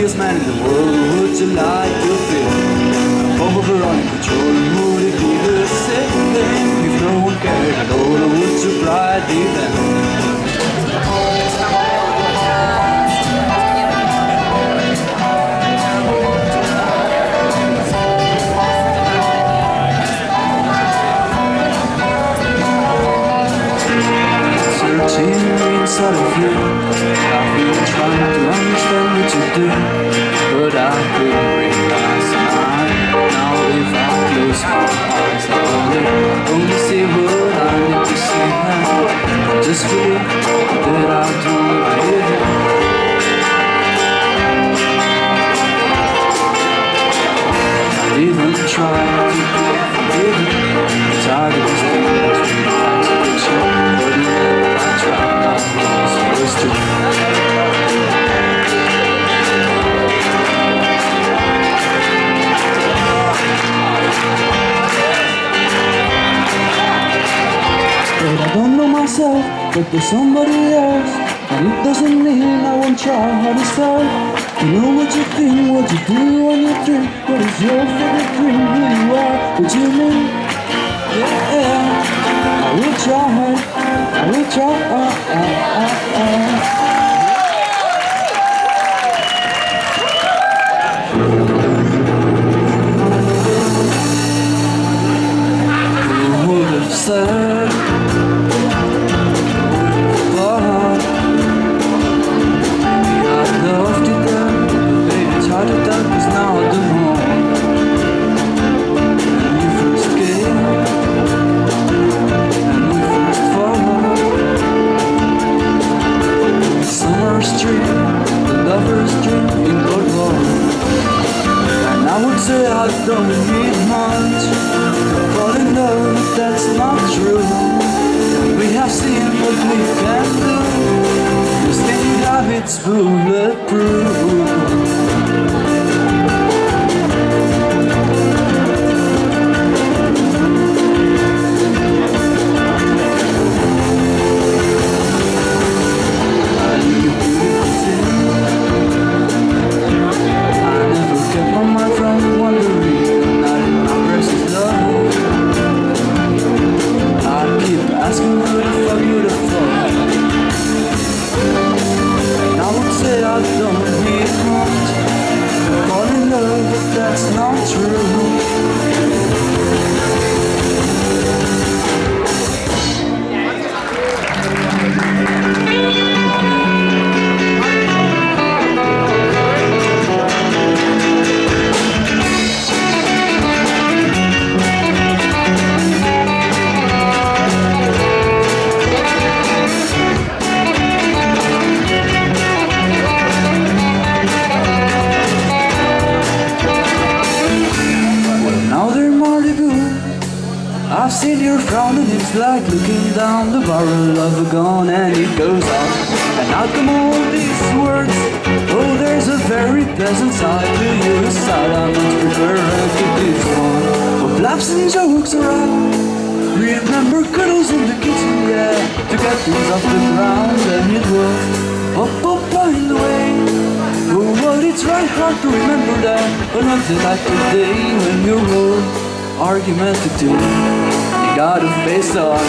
happiest man in the world. Would you like to feel over on control? Would it be the same thing if no one cared at all? Or would you fly deep end? Inside of you, I've been trying to understand what you do, but I couldn't realize mine. Now if I close my eyes, I'll only see what I need to see now. Just feel that I don't hear you. I didn't try to be forgiven. I'm tired of this thing that's really contradiction, but whenever I try, supposed to. But I don't know myself, but there's somebody else, and it doesn't mean I won't try hard to start. You know what you think, what you do when you drink. What is your favorite drink? Who you are, what you mean? Yeah, I will try, I will try. Who would have said, but maybe I loved it then, baby it's hard to tell 'cause now I don't know. When you first came, and we first followed, summer's dream, the lover's dream in Bordeaux. And I would say I don't need much to fall in love, but that's not true. We have seen what we can do. This thing habits bulletproof. That's not true. I've seen your frown and it's like looking down the barrel of a gun, and it goes on. And out come all these words, oh there's a very pleasant side to you, a side I much prefer to this one. But laughs and jokes around, remember cuddles in the kitchen, yeah, to get things off the ground, and it was up by the way. Oh well, it's right hard to remember that, but not like today when you're more argumentative. Gotta face on.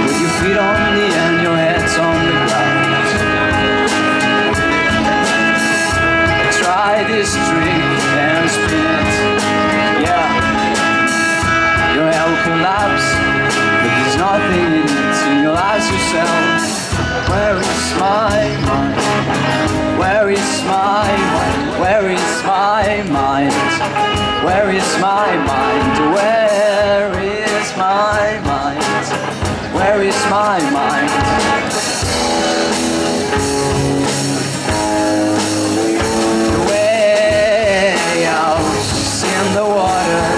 With your feet on the and your head's on the ground. Try this trick and spin it. Yeah, your hell collapse, but there's nothing in it. So you ask yourself, where is my mind? Where is my mind? Where is my mind? Where is my mind? Where is my mind? Where is my mind? Way out in the water.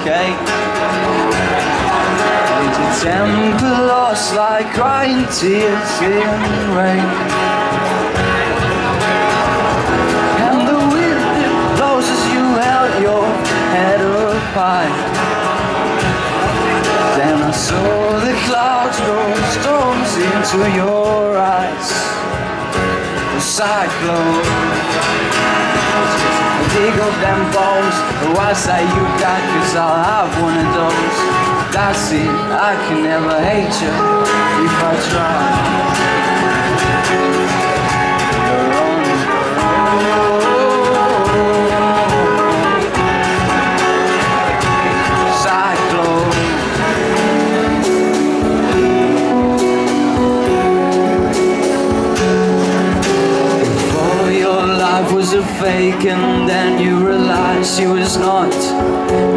cake. Did your temper lost like crying tears in rain? And the wind that blows as you held your head up high. Then I saw the clouds roll storms into your eyes. A cyclone. Dig up them bones. Oh, I say you got, 'cause I'll have one of those. That's it, I can never hate you if I try. You're on your own. Cyclone. Was a fake, and then you realized she was not.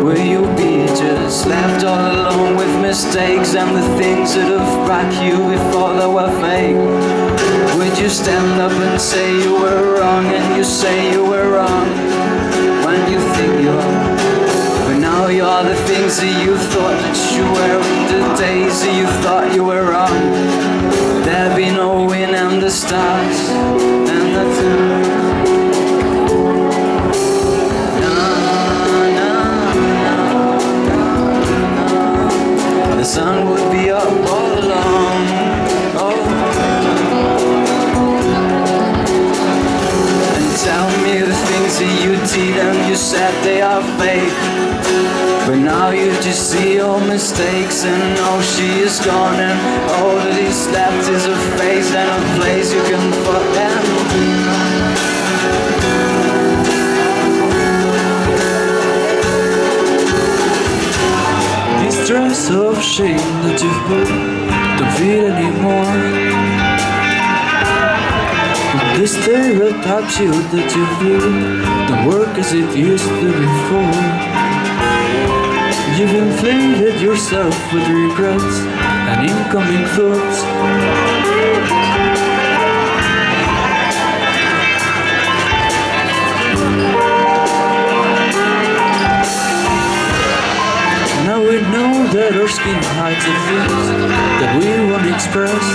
Will you be just left all alone with mistakes and the things that have brought you before they were fake? Would you stand up and say you were wrong, and you say you were wrong when you think you're? But now you're the things that you thought that you were, and the days that you thought you were wrong. There'll be no wind and the stars and the time. The sun would be up all along. Oh. And tell me the things that you did and you said they are fake. But now you just see your mistakes, and now she is gone, and all that is left is a face and a place you can put them. Stress of shame that you've put, don't feel anymore. The stereotypes you that you feel don't work as it used to before. You've inflated yourself with regrets and incoming thoughts. Now we know that our skin hides the things that we won't express.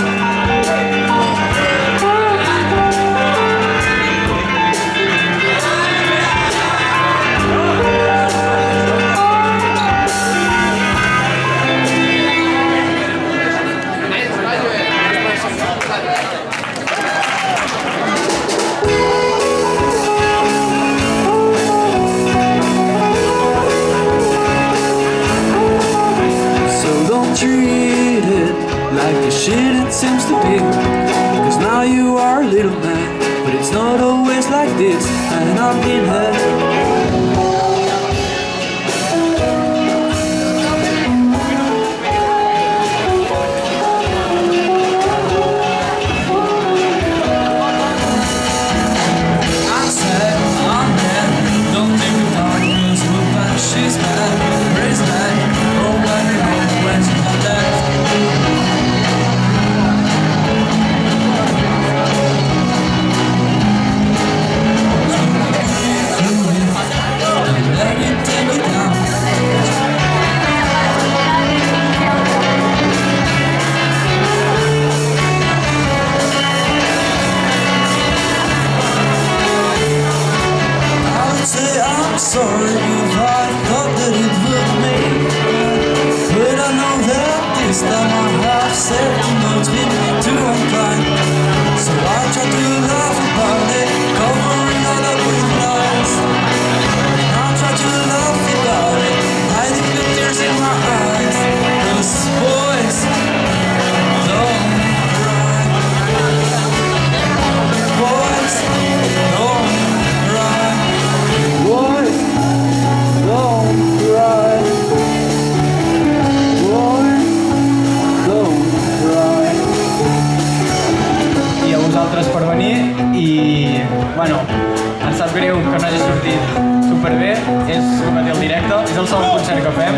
Treat it like the shit it seems to be. 'Cause now you are a little man, but it's not always like this. And I'm in head. I'm sad, I'm mad. Don't think the darkness will pass. She's mad, raise back. Oh, let me know when she comes back. Sorry if I thought that it would make it, but I know that this time I have said too much, been too unkind. So I try to laugh about it, covering all up with lies. I try to laugh about it, hiding the tears in my eyes. 'Cause boys don't cry. Boys don't cry. Boys don't cry. Boys don't cry. I a vosaltres per venir i, bueno, em sap greu que no hagi sortit superbé, és com a dir el directe, és el segon concert que fem.